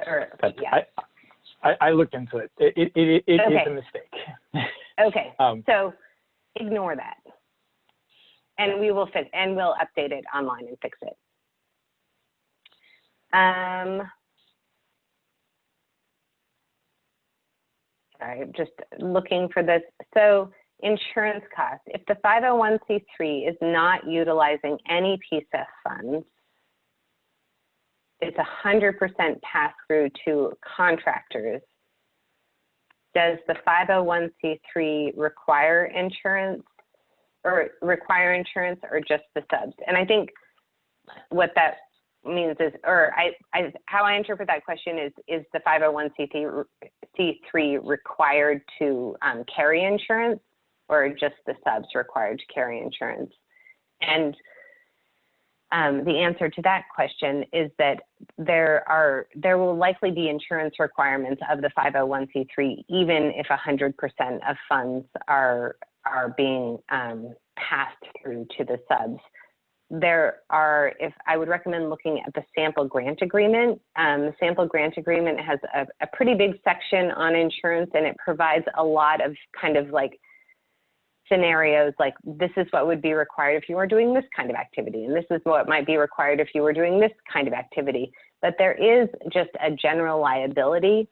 Or, yeah.
I looked into it. It okay. Is a mistake.
Okay, so ignore that. And we will fix, and we'll update it online and fix it. Sorry, I'm just looking for this. So insurance costs, if the 501c3 is not utilizing any PCEF funds, it's 100% pass through to contractors. Does the 501c3 require insurance or just the subs? And I think what that means is, or how I interpret that question is the 501c3 required to carry insurance, or just the subs required to carry insurance? And the answer to that question is that there will likely be insurance requirements of the 501c3, even if 100% of funds are being passed through to the subs. If I would recommend looking at the sample grant agreement. The sample grant agreement has a pretty big section on insurance, and it provides a lot of kind of like scenarios, like this is what would be required if you were doing this kind of activity, and this is what might be required if you were doing this kind of activity. But there is just a general liability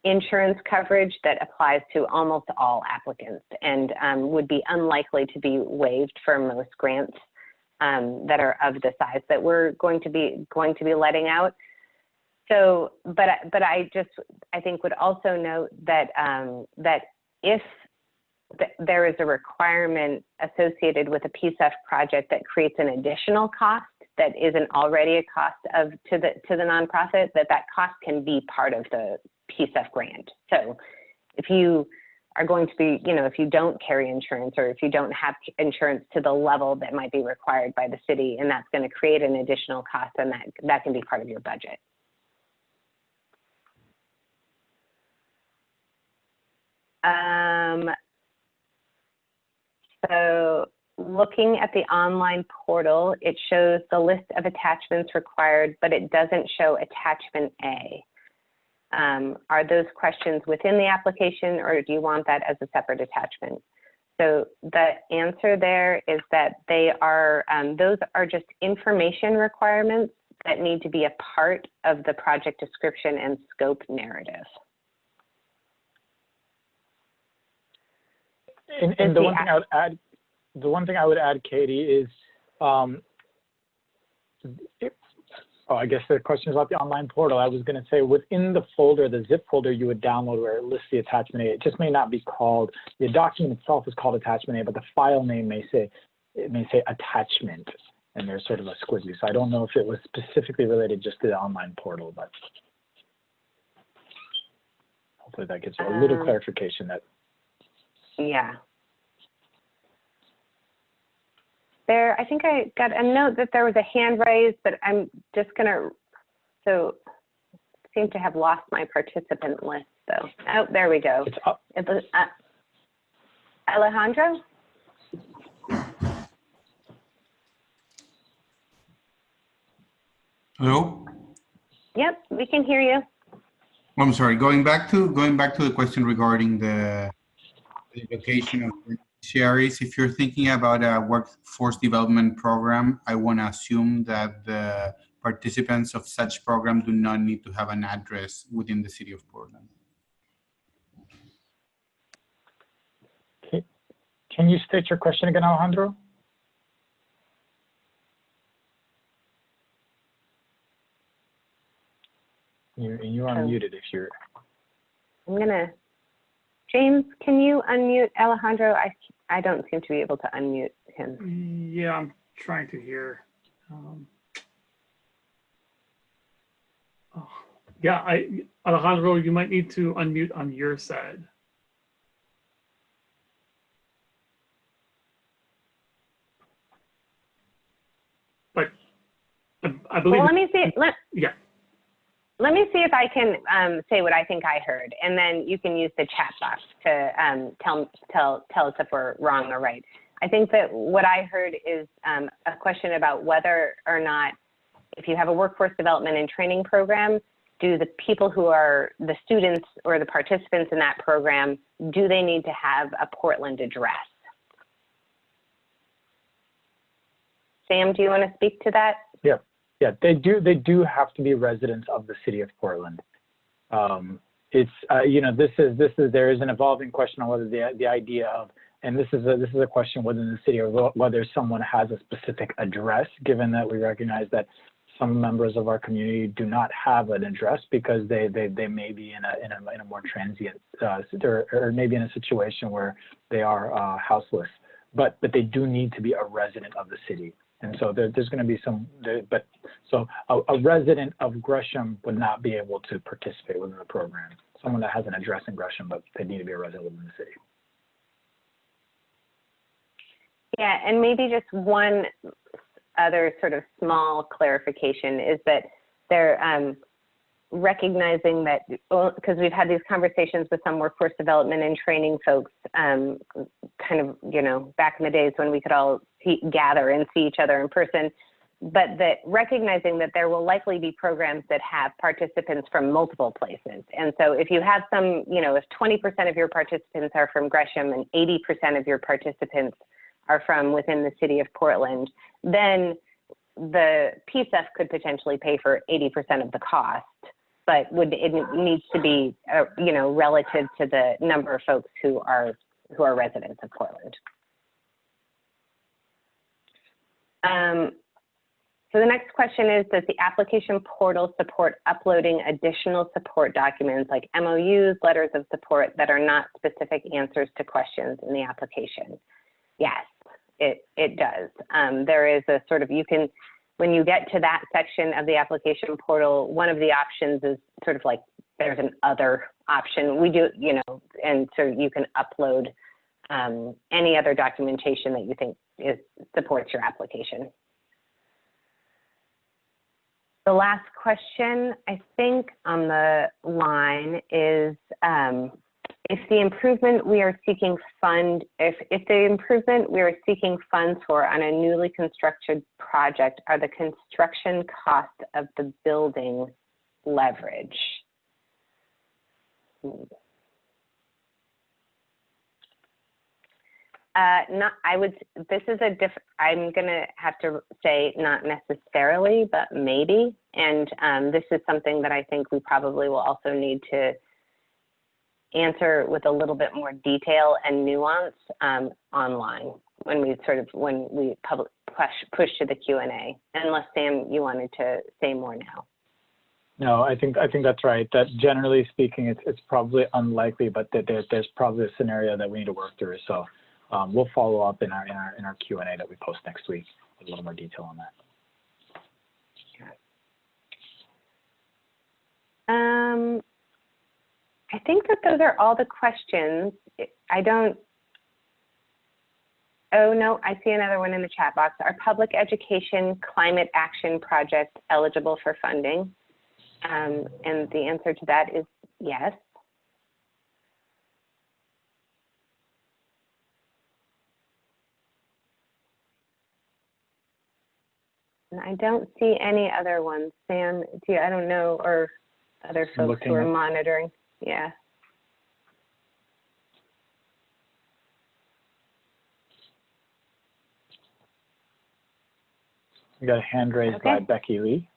insurance coverage that applies to almost all applicants, and would be unlikely to be waived for most grants that are of the size that we're going to be letting out. So, but I think would also note that that if there is a requirement associated with a PCEF project that creates an additional cost that isn't already a cost to the nonprofit, that cost can be part of the PCEF grant. So if you are going to be, if you don't carry insurance, or if you don't have insurance to the level that might be required by the city, and that's going to create an additional cost, then that can be part of your budget. So looking at the online portal, it shows the list of attachments required, but it doesn't show attachment A. Are those questions within the application, or do you want that as a separate attachment? So the answer there is that they are, those are just information requirements that need to be a part of the project description and scope narrative.
And the one thing I would add, Katie, is I guess the question is about the online portal. I was going to say within the folder, the zip folder you would download where it lists the attachment A, it just may not be called, the document itself is called attachment A, but the file name may say attachment, and there's sort of a squiggly. So I don't know if it was specifically related just to the online portal, but hopefully that gives you a little clarification that.
Yeah. There, I think I got a note that there was a hand raised, but I'm just gonna, so seem to have lost my participant list though. Oh, there we go.
It's up.
It was, Alejandro?
Hello?
Yep, we can hear you.
I'm sorry, going back to the question regarding the location of beneficiaries. If you're thinking about a workforce development program, I want to assume that the participants of such program do not need to have an address within the city of Portland.
Okay. Can you state your question again, Alejandro? You are muted if you're.
I'm gonna, James, can you unmute Alejandro? I don't seem to be able to unmute him.
Yeah, trying to hear. Oh, yeah, Alejandro, you might need to unmute on your side. But I believe.
Well, let me see.
Yeah.
Let me see if I can say what I think I heard, and then you can use the chat box to tell us if we're wrong or right. I think that what I heard is a question about whether or not, if you have a workforce development and training program, do the people who are the students or the participants in that program, do they need to have a Portland address? Sam, do you want to speak to that?
Yeah. Yeah, they do have to be residents of the city of Portland. It's you know, there is an evolving question on whether the idea of, and this is a question within the city, or whether someone has a specific address, given that we recognize that some members of our community do not have an address because they may be in a more transient or maybe in a situation where they are houseless, but they do need to be a resident of the city. And so there's going to be so a resident of Gresham would not be able to participate within the program. Someone that has an address in Gresham, but they need to be a resident within the city.
Yeah, and maybe just one other sort of small clarification is that they're recognizing that, because we've had these conversations with some workforce development and training folks, kind of, you know, back in the days when we could all gather and see each other in person, but that recognizing that there will likely be programs that have participants from multiple places. And so if you have some, you know, if 20% of your participants are from Gresham and 80% of your participants are from within the city of Portland, then the PCEF could potentially pay for 80% of the cost, but it needs to be, you know, relative to the number of folks who are residents of Portland. So the next question is, does the application portal support uploading additional support documents like MOUs, letters of support that are not specific answers to questions in the application? Yes, it does. There is a sort of, you can, when you get to that section of the application portal, one of the options is sort of like, there's an other option. We do, you know, and so you can upload any other documentation that you think supports your application. The last question, I think, on the line is, if the improvement we are seeking if the improvement we are seeking funds for on a newly constructed project are the construction cost of the building leverage? I'm gonna have to say not necessarily, but maybe. And this is something that I think we probably will also need to answer with a little bit more detail and nuance online when we push to the Q&A. Unless Sam, you wanted to say more now.
No, I think that's right. That generally speaking, it's probably unlikely, but that there's probably a scenario that we need to work through. So we'll follow up in our Q&A that we post next week with a little more detail on that.
I think that those are all the questions. Oh no, I see another one in the chat box. Are public education climate action projects eligible for funding? And the answer to that is yes. And I don't see any other ones. Sam, I don't know, or other folks who are monitoring. Yeah.
We got a hand raised by Becky Lee.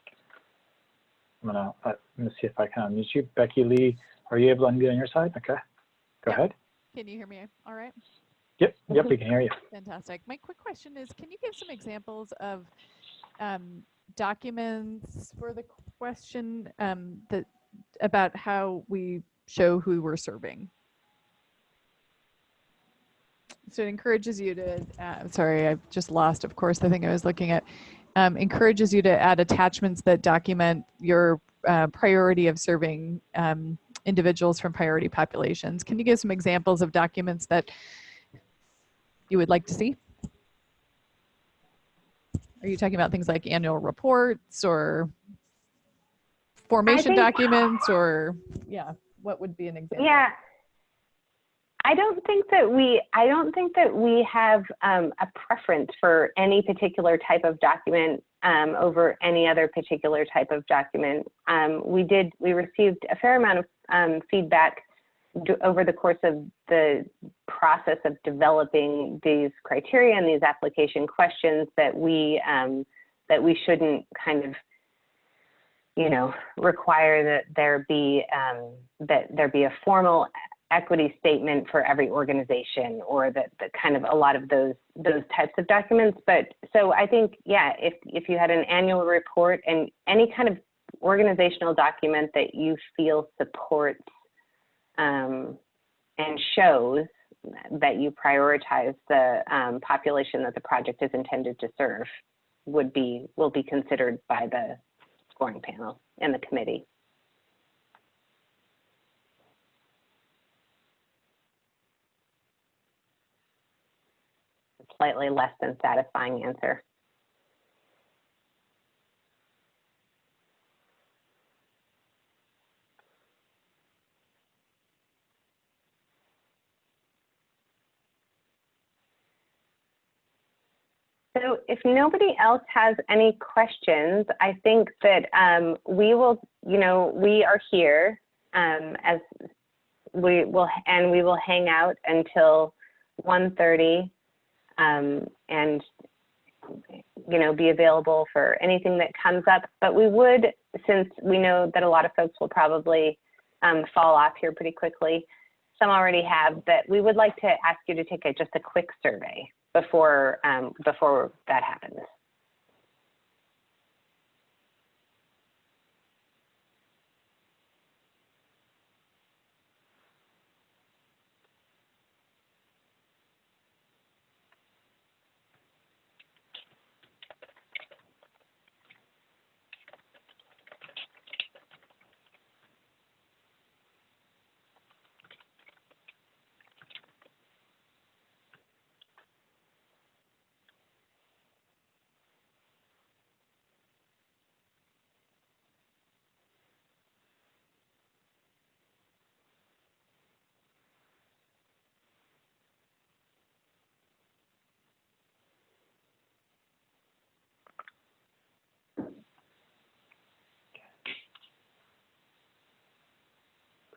I'm gonna see if I can unmute you. Becky Lee, are you able to unmute on your side? Okay, go ahead.
Can you hear me all right?
Yep, we can hear you.
Fantastic. My quick question is, can you give some examples of documents for the question about how we show who we're serving? So it encourages you to, sorry, I've just lost, of course, the thing I was looking at. Encourages you to add attachments that document your priority of serving individuals from priority populations. Can you give some examples of documents that you would like to see? Are you talking about things like annual reports or formation documents, or what would be an example?
Yeah, I don't think that we have a preference for any particular type of document over any other particular type of document. We received a fair amount of feedback over the course of the process of developing these criteria and these application questions that we shouldn't kind of, you know, require that there be a formal equity statement for every organization, or that kind of a lot of those types of documents. But so I think, yeah, if you had an annual report and any kind of organizational document that you feel supports and shows that you prioritize the population that the project is intended to serve will be considered by the scoring panel and the committee. Slightly less than satisfying answer. So if nobody else has any questions, I think that we will, you know, we are here as we will hang out until 1:30 and, you know, be available for anything that comes up. But we would, since we know that a lot of folks will probably fall off here pretty quickly, some already have, that we would like to ask you to take just a quick survey before that happens.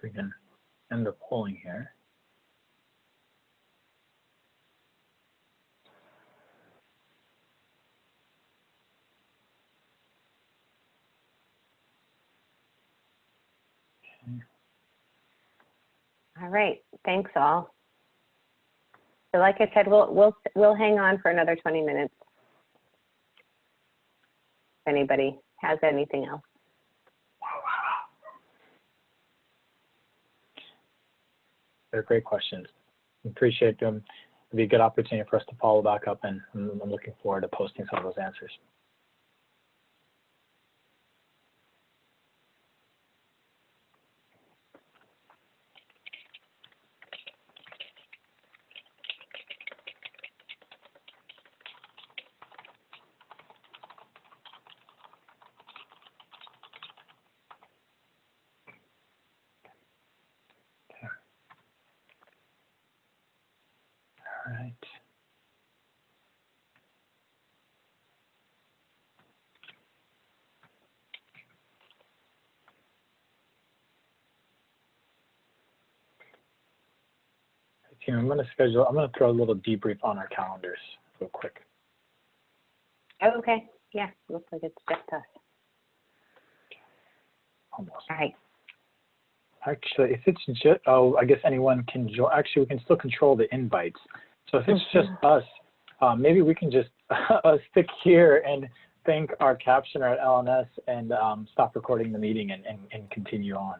We can end the polling here. Okay.
All right, thanks all. So like I said, we'll hang on for another 20 minutes. If anybody has anything else.
They're great questions. Appreciate them. It'll be a good opportunity for us to follow back up, and I'm looking forward to posting some of those answers. All right. Team, I'm going to throw a little debrief on our calendars real quick.
Oh, okay, yeah, looks like it's just us.
Almost.
All right.
Actually, if it's just, I guess anyone can join. Actually, we can still control the invites. So if it's just us, maybe we can just stick here and thank our captioner at LNS and stop recording the meeting and continue on.